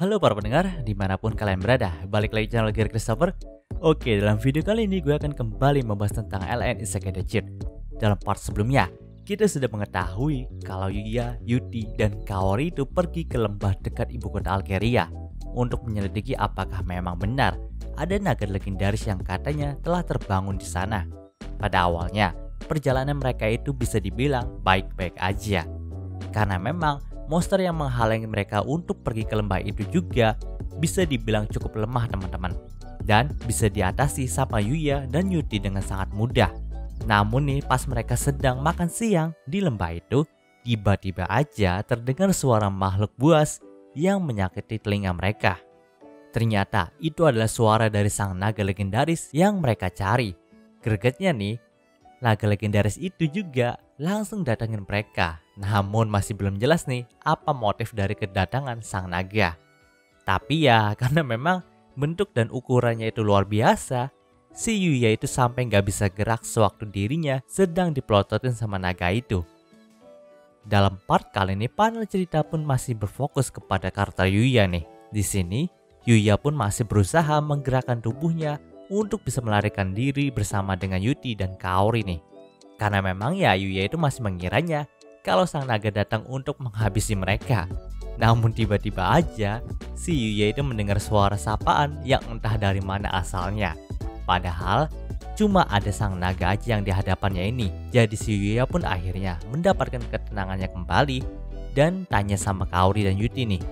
Halo para pendengar, dimanapun kalian berada, balik lagi channel Gear Christopher. Oke, dalam video kali ini gue akan kembali membahas tentang LN Isekai The Cheat. Dalam part sebelumnya, kita sudah mengetahui kalau Yuya, Yuti, dan Kaori itu pergi ke lembah dekat ibu kota Alkeria untuk menyelidiki apakah memang benar ada naga legendaris yang katanya telah terbangun di sana. Pada awalnya, perjalanan mereka itu bisa dibilang baik-baik aja, karena memang monster yang menghalangi mereka untuk pergi ke lembah itu juga bisa dibilang cukup lemah teman-teman, dan bisa diatasi sama Yuya dan Yuti dengan sangat mudah. Namun nih, pas mereka sedang makan siang di lembah itu, tiba-tiba aja terdengar suara makhluk buas yang menyakiti telinga mereka. Ternyata itu adalah suara dari sang naga legendaris yang mereka cari. Gregetnya nih, naga legendaris itu juga langsung datangin mereka. Namun masih belum jelas nih apa motif dari kedatangan sang naga. Tapi ya karena memang bentuk dan ukurannya itu luar biasa, si Yuya itu sampai nggak bisa gerak sewaktu dirinya sedang dipelototin sama naga itu. Dalam part kali ini panel cerita pun masih berfokus kepada karakter Yuya nih. Di sini Yuya pun masih berusaha menggerakkan tubuhnya untuk bisa melarikan diri bersama dengan Yuti dan Kaori nih. Karena memang ya Yuya itu masih mengiranya kalau sang naga datang untuk menghabisi mereka. Namun tiba-tiba aja si Yuya itu mendengar suara sapaan yang entah dari mana asalnya. Padahal cuma ada sang naga aja yang di hadapannya ini. Jadi si Yuya pun akhirnya mendapatkan ketenangannya kembali dan tanya sama Kaori dan Yuti nih,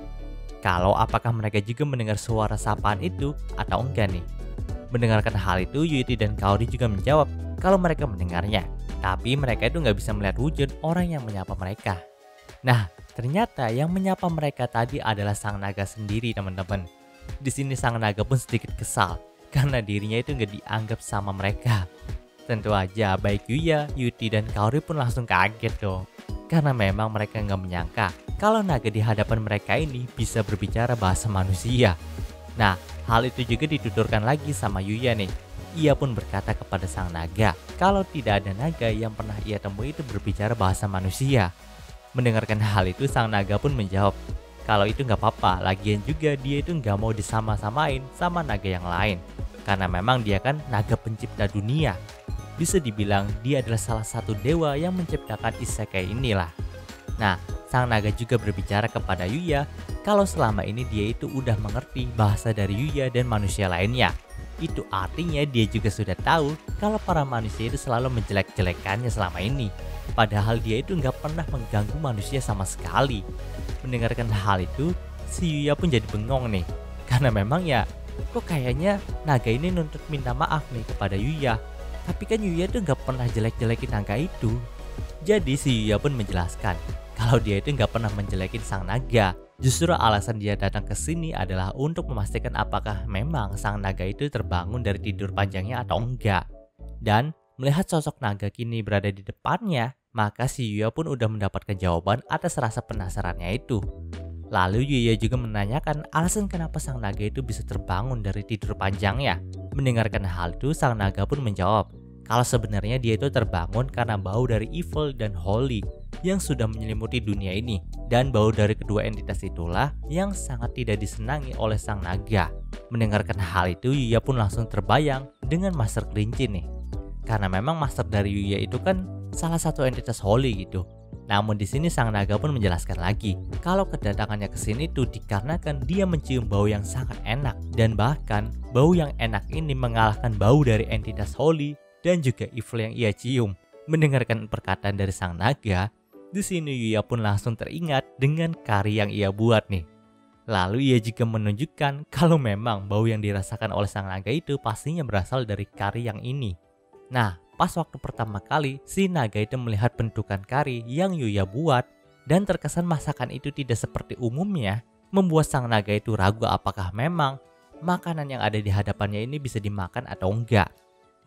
kalau apakah mereka juga mendengar suara sapaan itu atau enggak nih. Mendengarkan hal itu, Yuti dan Kaori juga menjawab kalau mereka mendengarnya, tapi mereka itu nggak bisa melihat wujud orang yang menyapa mereka. Nah, ternyata yang menyapa mereka tadi adalah sang naga sendiri teman-teman. Di sini sang naga pun sedikit kesal karena dirinya itu nggak dianggap sama mereka. Tentu aja baik Yuya, Yuti, dan Kaori pun langsung kaget dong. Karena memang mereka nggak menyangka kalau naga di hadapan mereka ini bisa berbicara bahasa manusia. Nah, hal itu juga dituturkan lagi sama Yuya nih. Ia pun berkata kepada sang naga kalau tidak ada naga yang pernah ia temui itu berbicara bahasa manusia. Mendengarkan hal itu, sang naga pun menjawab kalau itu nggak apa-apa, lagian juga dia itu nggak mau disama-samain sama naga yang lain. Karena memang dia kan naga pencipta dunia. Bisa dibilang dia adalah salah satu dewa yang menciptakan isekai inilah. Nah, sang naga juga berbicara kepada Yuya kalau selama ini dia itu udah mengerti bahasa dari Yuya dan manusia lainnya. Itu artinya dia juga sudah tahu kalau para manusia itu selalu menjelek-jelekannya selama ini. Padahal dia itu nggak pernah mengganggu manusia sama sekali. Mendengarkan hal itu, si Yuya pun jadi bengong nih. Karena memang ya, kok kayaknya naga ini nuntut minta maaf nih kepada Yuya. Tapi kan Yuya itu nggak pernah jelek-jelekin naga itu. Jadi si Yuya pun menjelaskan kalau dia itu nggak pernah menjelekin sang naga. Justru alasan dia datang ke sini adalah untuk memastikan apakah memang sang naga itu terbangun dari tidur panjangnya atau enggak. Dan melihat sosok naga kini berada di depannya, maka si Yuya pun udah mendapatkan jawaban atas rasa penasarannya itu. Lalu Yuya juga menanyakan alasan kenapa sang naga itu bisa terbangun dari tidur panjangnya. Mendengarkan hal itu, sang naga pun menjawab kalau sebenarnya dia itu terbangun karena bau dari evil dan holy yang sudah menyelimuti dunia ini. Dan bau dari kedua entitas itulah yang sangat tidak disenangi oleh sang naga. Mendengarkan hal itu, Yuya pun langsung terbayang dengan Master Kelinci nih. Karena memang Master dari Yuya itu kan salah satu entitas holy gitu. Namun di sini sang naga pun menjelaskan lagi kalau kedatangannya ke sini itu dikarenakan dia mencium bau yang sangat enak, dan bahkan bau yang enak ini mengalahkan bau dari entitas holy dan juga evil yang ia cium. Mendengarkan perkataan dari sang naga, di sini Yuya pun langsung teringat dengan kari yang ia buat nih. Lalu ia juga menunjukkan kalau memang bau yang dirasakan oleh sang naga itu pastinya berasal dari kari yang ini. Nah, pas waktu pertama kali si naga itu melihat bentukan kari yang Yuya buat dan terkesan masakan itu tidak seperti umumnya, membuat sang naga itu ragu apakah memang makanan yang ada di hadapannya ini bisa dimakan atau enggak.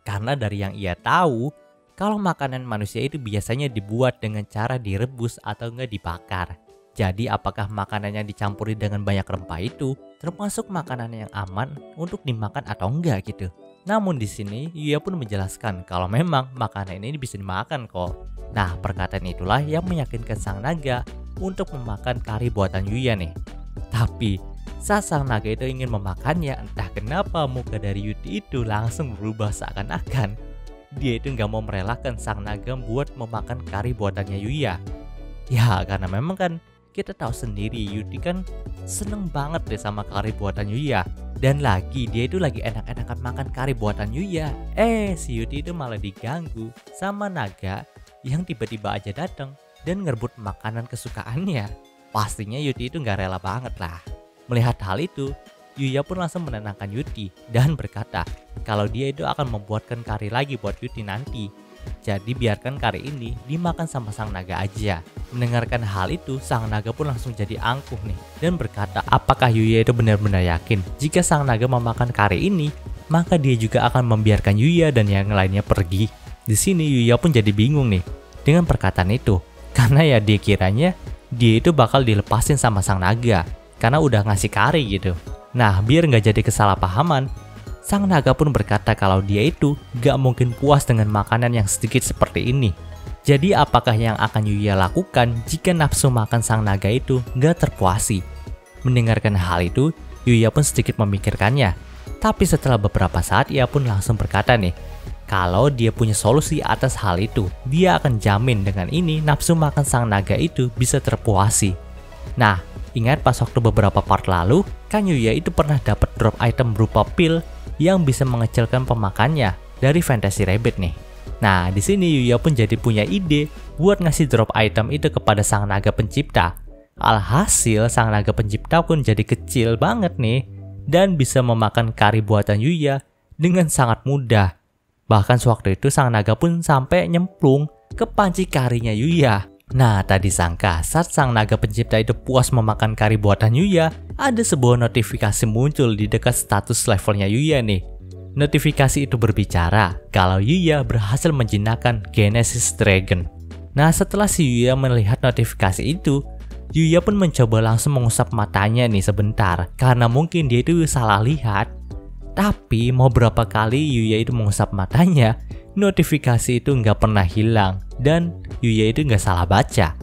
Karena dari yang ia tahu, kalau makanan manusia itu biasanya dibuat dengan cara direbus atau enggak dibakar. Jadi apakah makanan yang dicampuri dengan banyak rempah itu termasuk makanan yang aman untuk dimakan atau enggak gitu. Namun di sini Yuya pun menjelaskan kalau memang makanan ini bisa dimakan kok. Nah, perkataan itulah yang meyakinkan sang naga untuk memakan kari buatan Yuya nih. Tapi Saat sang naga itu ingin memakannya, entah kenapa muka dari Yuti itu langsung berubah seakan-akan dia itu nggak mau merelakan sang naga buat memakan kari buatannya Yuya. Ya karena memang kan kita tahu sendiri Yuti kan seneng banget deh sama kari buatan Yuya. Dan lagi dia itu lagi enak-enakan makan kari buatan Yuya. Si Yuti itu malah diganggu sama naga yang tiba-tiba aja datang dan ngerebut makanan kesukaannya. Pastinya Yuti itu nggak rela banget lah. Melihat hal itu, Yuya pun langsung menenangkan Yuti dan berkata kalau dia itu akan membuatkan kari lagi buat Yuti nanti. Jadi biarkan kari ini dimakan sama sang naga aja. Mendengarkan hal itu, sang naga pun langsung jadi angkuh nih dan berkata apakah Yuya itu benar-benar yakin jika sang naga memakan kari ini, maka dia juga akan membiarkan Yuya dan yang lainnya pergi. Di sini Yuya pun jadi bingung nih dengan perkataan itu, karena ya dia kiranya dia itu bakal dilepasin sama sang naga karena udah ngasih kari gitu. Nah biar nggak jadi kesalahpahaman, sang naga pun berkata kalau dia itu gak mungkin puas dengan makanan yang sedikit seperti ini. Jadi apakah yang akan Yuya lakukan jika nafsu makan sang naga itu gak terpuasi? Mendengarkan hal itu, Yuya pun sedikit memikirkannya. Tapi setelah beberapa saat ia pun langsung berkata nih, kalau dia punya solusi atas hal itu, dia akan jamin dengan ini nafsu makan sang naga itu bisa terpuasi. Nah, ingat pas waktu beberapa part lalu, kan Yuya itu pernah dapat drop item berupa pil yang bisa mengecilkan pemakannya dari Fantasy Rabbit nih. Nah, di sini Yuya pun jadi punya ide buat ngasih drop item itu kepada sang naga pencipta. Alhasil sang naga pencipta pun jadi kecil banget nih dan bisa memakan kari buatan Yuya dengan sangat mudah. Bahkan sewaktu itu sang naga pun sampai nyemplung ke panci karinya Yuya. Nah, tadi sangka saat sang naga pencipta itu puas memakan kari buatan Yuya, ada sebuah notifikasi muncul di dekat status levelnya Yuya nih. Notifikasi itu berbicara kalau Yuya berhasil menjinakkan Genesis Dragon. Nah, setelah si Yuya melihat notifikasi itu, Yuya pun mencoba langsung mengusap matanya nih sebentar karena mungkin dia itu salah lihat. Tapi mau berapa kali Yuya itu mengusap matanya, notifikasi itu nggak pernah hilang dan Yuya itu nggak salah baca.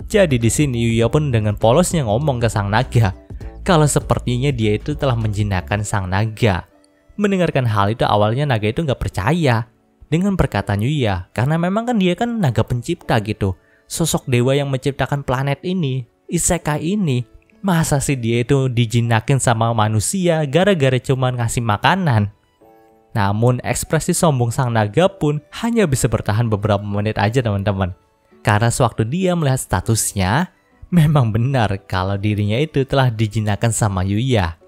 Jadi di sini Yuya pun dengan polosnya ngomong ke sang naga kalau sepertinya dia itu telah menjinakkan sang naga. Mendengarkan hal itu awalnya naga itu nggak percaya dengan perkataan Yuya karena memang kan dia kan naga pencipta gitu, sosok dewa yang menciptakan planet ini, isekai ini. Masa sih dia itu dijinakin sama manusia gara-gara cuma ngasih makanan? Namun ekspresi sombong sang naga pun hanya bisa bertahan beberapa menit aja teman-teman. Karena sewaktu dia melihat statusnya, memang benar kalau dirinya itu telah dijinakan sama Yuya.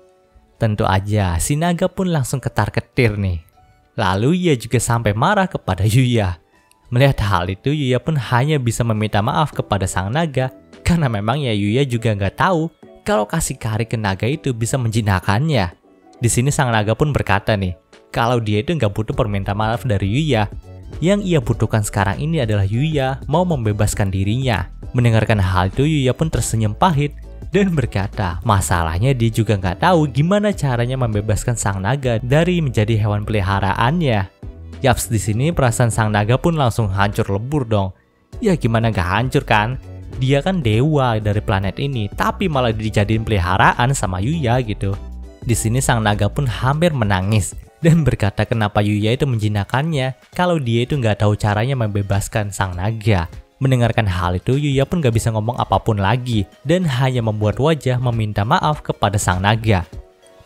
Tentu aja si naga pun langsung ketar-ketir nih. Lalu ia juga sampai marah kepada Yuya. Melihat hal itu Yuya pun hanya bisa meminta maaf kepada sang naga. Karena memang ya Yuya juga nggak tahu kalau kasih kari ke naga itu bisa menjinakkannya. Di sini sang naga pun berkata nih, kalau dia itu nggak butuh permintaan maaf dari Yuya. Yang ia butuhkan sekarang ini adalah Yuya mau membebaskan dirinya. Mendengarkan hal itu Yuya pun tersenyum pahit dan berkata, masalahnya dia juga nggak tahu gimana caranya membebaskan sang naga dari menjadi hewan peliharaannya. Yaps, di sini perasaan sang naga pun langsung hancur lebur dong. Ya gimana nggak hancur kan? Dia kan dewa dari planet ini, tapi malah dijadiin peliharaan sama Yuya gitu. Di sini sang naga pun hampir menangis dan berkata kenapa Yuya itu menjinakkannya kalau dia itu nggak tahu caranya membebaskan sang naga. Mendengarkan hal itu Yuya pun nggak bisa ngomong apapun lagi dan hanya membuat wajah meminta maaf kepada sang naga.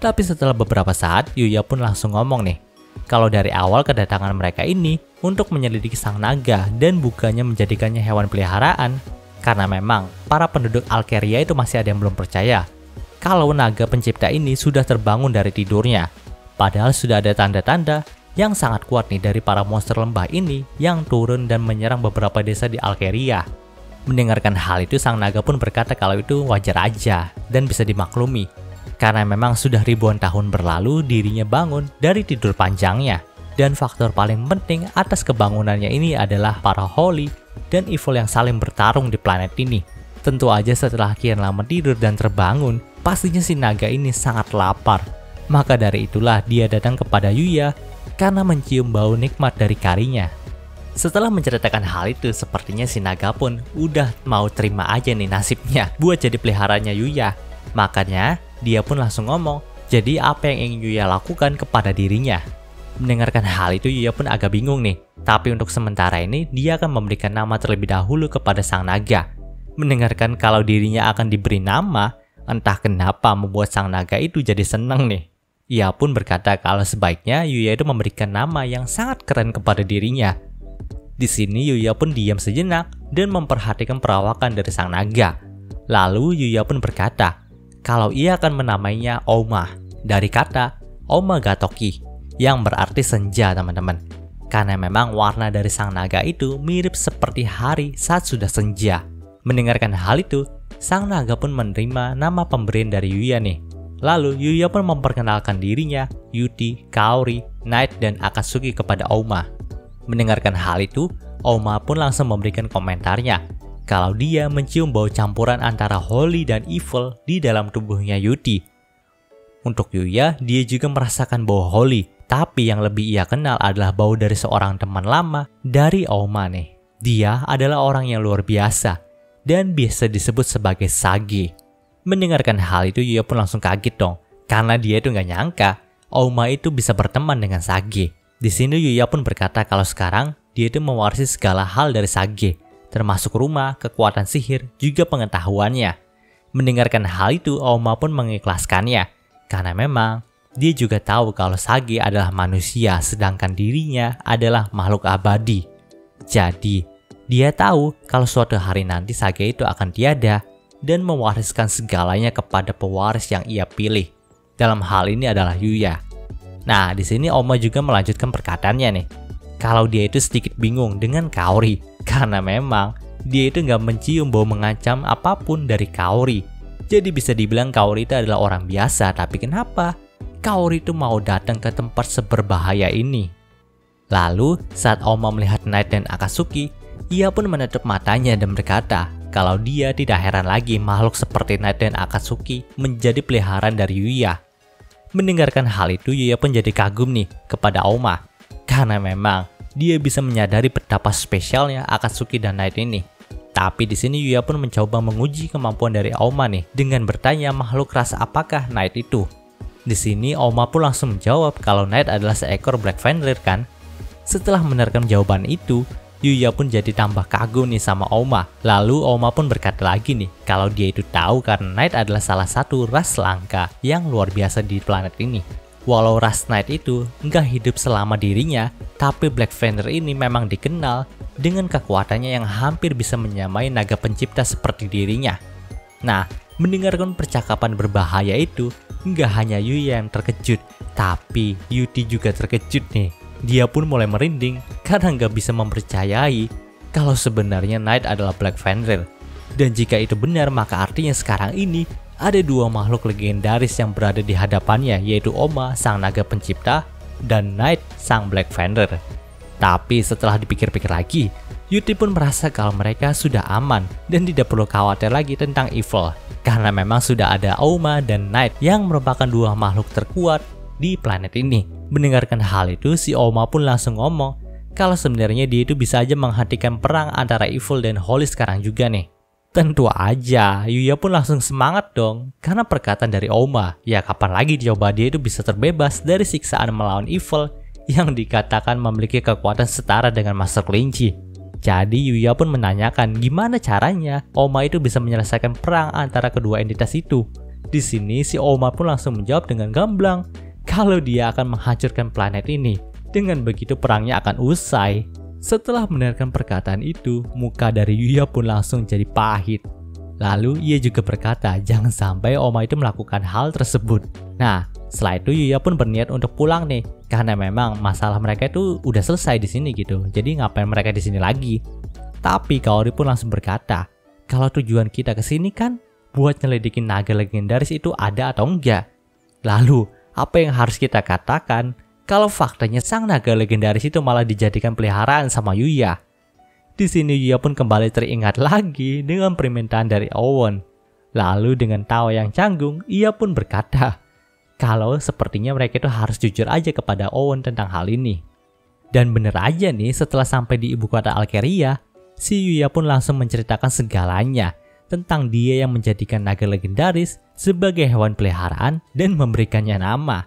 Tapi setelah beberapa saat Yuya pun langsung ngomong nih, kalau dari awal kedatangan mereka ini untuk menyelidiki sang naga dan bukannya menjadikannya hewan peliharaan. Karena memang para penduduk Alkeria itu masih ada yang belum percaya kalau naga pencipta ini sudah terbangun dari tidurnya. Padahal sudah ada tanda-tanda yang sangat kuat nih dari para monster lembah ini yang turun dan menyerang beberapa desa di Alkeria. Mendengarkan hal itu sang naga pun berkata kalau itu wajar aja dan bisa dimaklumi. Karena memang sudah ribuan tahun berlalu dirinya bangun dari tidur panjangnya. Dan faktor paling penting atas kebangunannya ini adalah para Holy dan Evil yang saling bertarung di planet ini. Tentu aja setelah kian lama tidur dan terbangun, pastinya si naga ini sangat lapar. Maka dari itulah dia datang kepada Yuya karena mencium bau nikmat dari karinya. Setelah menceritakan hal itu, sepertinya si naga pun udah mau terima aja nih nasibnya buat jadi peliharanya Yuya. Makanya dia pun langsung ngomong, jadi apa yang ingin Yuya lakukan kepada dirinya. Mendengarkan hal itu, Yuya pun agak bingung nih. Tapi untuk sementara ini, dia akan memberikan nama terlebih dahulu kepada sang naga. Mendengarkan kalau dirinya akan diberi nama, entah kenapa membuat sang naga itu jadi senang nih. Ia pun berkata kalau sebaiknya Yuya itu memberikan nama yang sangat keren kepada dirinya. Di sini Yuya pun diam sejenak dan memperhatikan perawakan dari sang naga. Lalu Yuya pun berkata kalau ia akan menamainya Oma, dari kata Oma Gatoki, yang berarti senja teman-teman. Karena memang warna dari sang naga itu mirip seperti hari saat sudah senja. Mendengarkan hal itu, sang naga pun menerima nama pemberian dari Yuya nih. Lalu Yuya pun memperkenalkan dirinya, Yuti, Kaori, Knight, dan Akatsuki kepada Oma. Mendengarkan hal itu, Oma pun langsung memberikan komentarnya kalau dia mencium bau campuran antara holy dan evil di dalam tubuhnya Yuti. Untuk Yuya, dia juga merasakan bau holy, tapi yang lebih ia kenal adalah bau dari seorang teman lama dari Oma nih. Dia adalah orang yang luar biasa dan biasa disebut sebagai Sage. Mendengarkan hal itu, Yuya pun langsung kaget dong, karena dia itu nggak nyangka Oma itu bisa berteman dengan Sage. Di sini Yuya pun berkata kalau sekarang dia itu mewarisi segala hal dari Sage, termasuk rumah, kekuatan sihir, juga pengetahuannya. Mendengarkan hal itu, Oma pun mengikhlaskannya, karena memang dia juga tahu kalau Sage adalah manusia, sedangkan dirinya adalah makhluk abadi. Jadi, dia tahu kalau suatu hari nanti Sage itu akan tiada dan mewariskan segalanya kepada pewaris yang ia pilih. Dalam hal ini adalah Yuya. Nah, di sini Oma juga melanjutkan perkataannya nih. Kalau dia itu sedikit bingung dengan Kaori, karena memang dia itu nggak mencium bau mengancam apapun dari Kaori. Jadi bisa dibilang Kaori itu adalah orang biasa, tapi kenapa Kaori itu mau datang ke tempat seberbahaya ini? Lalu, saat Oma melihat Knight dan Akatsuki, ia pun menutup matanya dan berkata kalau dia tidak heran lagi makhluk seperti Knight dan Akatsuki menjadi peliharaan dari Yuya. Mendengarkan hal itu, Yuya pun jadi kagum nih kepada Oma, karena memang dia bisa menyadari betapa spesialnya Akatsuki dan Knight ini. Tapi di sini Yuya pun mencoba menguji kemampuan dari Oma nih dengan bertanya makhluk ras apakah Knight itu. Di sini Oma pun langsung menjawab kalau Knight adalah seekor Black Fenrir kan. Setelah mendengarkan jawaban itu, Yuya pun jadi tambah kagum nih sama Oma. Lalu Oma pun berkata lagi nih kalau dia itu tahu karena Knight adalah salah satu ras langka yang luar biasa di planet ini. Walau ras Knight itu nggak hidup selama dirinya, tapi Black Fenrir ini memang dikenal dengan kekuatannya yang hampir bisa menyamai naga pencipta seperti dirinya. Nah, mendengarkan percakapan berbahaya itu, nggak hanya Yuya yang terkejut, tapi Yuti juga terkejut nih. Dia pun mulai merinding karena nggak bisa mempercayai kalau sebenarnya Knight adalah Black Fenrir. Dan jika itu benar, maka artinya sekarang ini ada dua makhluk legendaris yang berada di hadapannya, yaitu Oma, sang naga pencipta, dan Knight, sang Black Fenrir. Tapi setelah dipikir-pikir lagi, Yuti pun merasa kalau mereka sudah aman dan tidak perlu khawatir lagi tentang evil, karena memang sudah ada Oma dan Knight yang merupakan dua makhluk terkuat di planet ini. Mendengarkan hal itu, si Oma pun langsung ngomong kalau sebenarnya dia itu bisa aja menghentikan perang antara evil dan holy sekarang juga nih. Tentu aja, Yuya pun langsung semangat dong, karena perkataan dari Oma, ya kapan lagi coba dia itu bisa terbebas dari siksaan melawan evil yang dikatakan memiliki kekuatan setara dengan Master Kelinci. Jadi Yuya pun menanyakan gimana caranya Oma itu bisa menyelesaikan perang antara kedua entitas itu. Di sini si Oma pun langsung menjawab dengan gamblang kalau dia akan menghancurkan planet ini. Dengan begitu perangnya akan usai. Setelah mendengarkan perkataan itu, muka dari Yuya pun langsung jadi pahit. Lalu ia juga berkata jangan sampai Oma itu melakukan hal tersebut. Nah, setelah itu Yuya pun berniat untuk pulang nih, karena memang masalah mereka itu udah selesai di sini gitu. Jadi ngapain mereka di sini lagi? Tapi Kaori pun langsung berkata, kalau tujuan kita ke sini kan buat nyelidikin naga legendaris itu ada atau enggak. Lalu, apa yang harus kita katakan kalau faktanya sang naga legendaris itu malah dijadikan peliharaan sama Yuya? Di sini Yuya pun kembali teringat lagi dengan permintaan dari Owen. Lalu dengan tawa yang canggung, ia pun berkata kalau sepertinya mereka itu harus jujur aja kepada Owen tentang hal ini. Dan bener aja nih, setelah sampai di ibu kota Alkeria, si Yuya pun langsung menceritakan segalanya. tentang dia yang menjadikan naga legendaris sebagai hewan peliharaan dan memberikannya nama.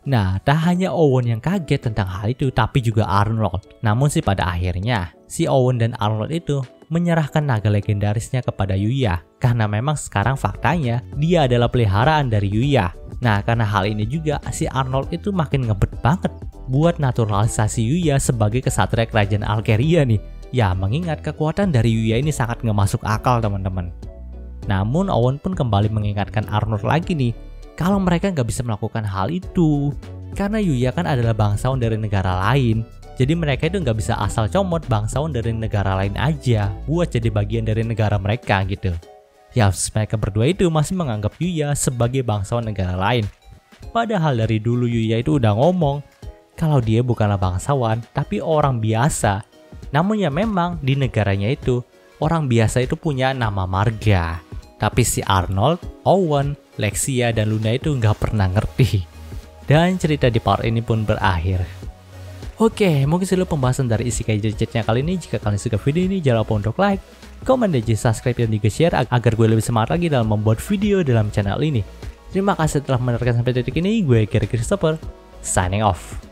Nah, tak hanya Owen yang kaget tentang hal itu, tapi juga Arnold. Namun sih pada akhirnya, si Owen dan Arnold itu menyerahkan naga legendarisnya kepada Yuya. Karena memang sekarang faktanya, dia adalah peliharaan dari Yuya. Nah, karena hal ini juga, si Arnold itu makin ngebet banget buat naturalisasi Yuya sebagai kesatria kerajaan Alkeria nih. Ya, mengingat kekuatan dari Yuya ini sangat nggak masuk akal teman-teman. Namun Owen pun kembali mengingatkan Arnold lagi nih, kalau mereka nggak bisa melakukan hal itu. Karena Yuya kan adalah bangsawan dari negara lain. Jadi mereka itu nggak bisa asal comot bangsawan dari negara lain aja buat jadi bagian dari negara mereka gitu. Ya, mereka berdua itu masih menganggap Yuya sebagai bangsawan negara lain. Padahal dari dulu Yuya itu udah ngomong kalau dia bukanlah bangsawan, tapi orang biasa. Namun ya memang di negaranya itu, orang biasa itu punya nama marga. Tapi si Arnold, Owen, Lexia, dan Luna itu nggak pernah ngerti. Dan cerita di part ini pun berakhir. Oke, mungkin segitu pembahasan dari Isekai Gadgetnya kali ini. Jika kalian suka video ini, jangan lupa untuk like, komen, dan subscribe, dan juga share agar gue lebih semangat lagi dalam membuat video dalam channel ini. Terima kasih telah menonton sampai detik ini. Gue Gary Christopher, signing off.